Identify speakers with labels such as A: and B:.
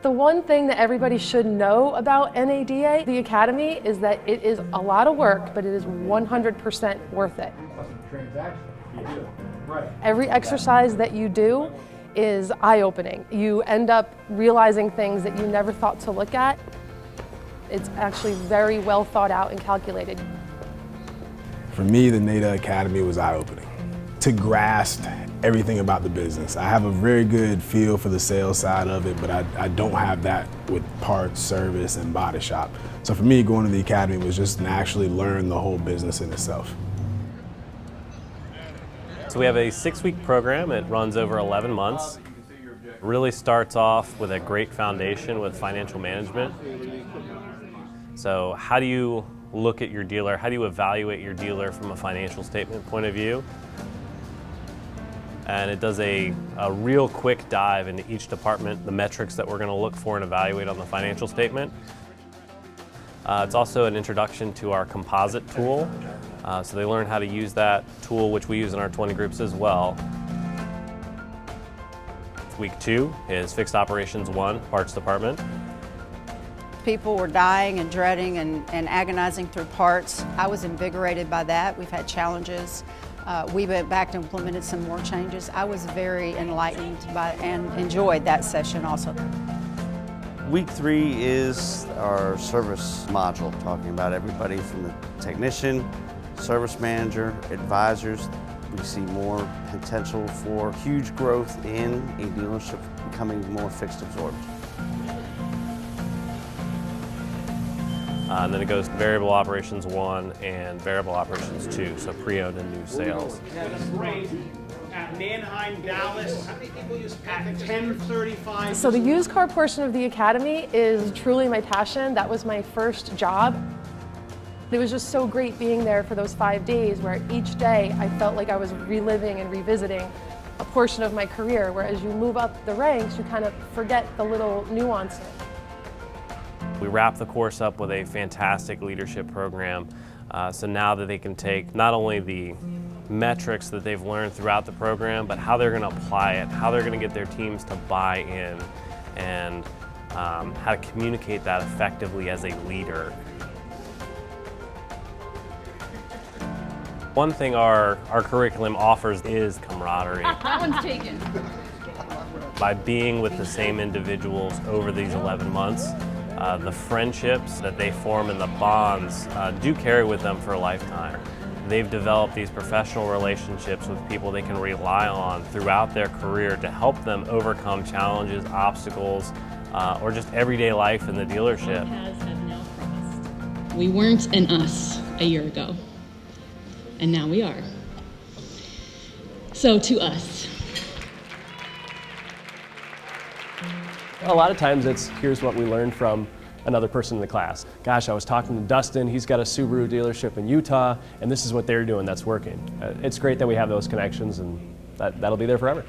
A: The one thing that everybody should know about NADA, the Academy, is that it is a lot of work, but it is 100% worth it. Every exercise that you do is eye-opening. You end up realizing things that you never thought to look at. It's actually very well thought out and calculated.
B: For me, the NADA Academy was eye-opening. To grasp everything about the business. I have a very good feel for the sales side of it, but I don't have that with parts, service, and body shop. So for me, going to the Academy was just to actually learn the whole business in itself.
C: So we have a 6-week program. It runs over 11 months. It really starts off with a great foundation with financial management. So how do you look at your dealer? How do you evaluate your dealer from a financial statement point of view? And it does a real quick dive into each department, the metrics that we're going to look for and evaluate on the financial statement. It's also an introduction to our composite tool, so they learn how to use that tool, which we use in our 20 groups as well. Week 2 is Fixed Operations 1, Parts Department.
D: People were dying and dreading and agonizing through parts. I was invigorated by that. We've had challenges. We went back and implemented some more changes. I was very enlightened by and enjoyed that session also.
E: Week 3 is our service module, talking about everybody from the technician, service manager, advisors. We see more potential for huge growth in a dealership becoming more fixed absorbed.
C: And then it goes to Variable Operations 1 and Variable Operations 2, so pre-owned and new sales.
F: At Manheim, Dallas, at 10:35.
A: So the used car portion of the Academy is truly my passion. That was my first job. It was just so great being there for those 5 days where each day I felt like I was reliving and revisiting a portion of my career, where as you move up the ranks, you kind of forget the little nuances.
C: We wrap the course up with a fantastic leadership program, so now that they can take not only the metrics that they've learned throughout the program, but how they're going to apply it, how they're going to get their teams to buy in, and how to communicate that effectively as a leader. One thing our curriculum offers is camaraderie.
G: That one's taken.
C: By being with the same individuals over these 11 months, the friendships that they form and the bonds do carry with them for a lifetime. They've developed these professional relationships with people they can rely on throughout their career to help them overcome challenges, obstacles, or just everyday life in the dealership.
G: Have now crossed. We weren't an us a year ago, and now we are. So to us.
H: A lot of times it's, here's what we learned from another person in the class. Gosh, I was talking to Dustin, he's got a Subaru dealership in Utah, and this is what they're doing that's working. It's great that we have those connections, and that'll be there forever.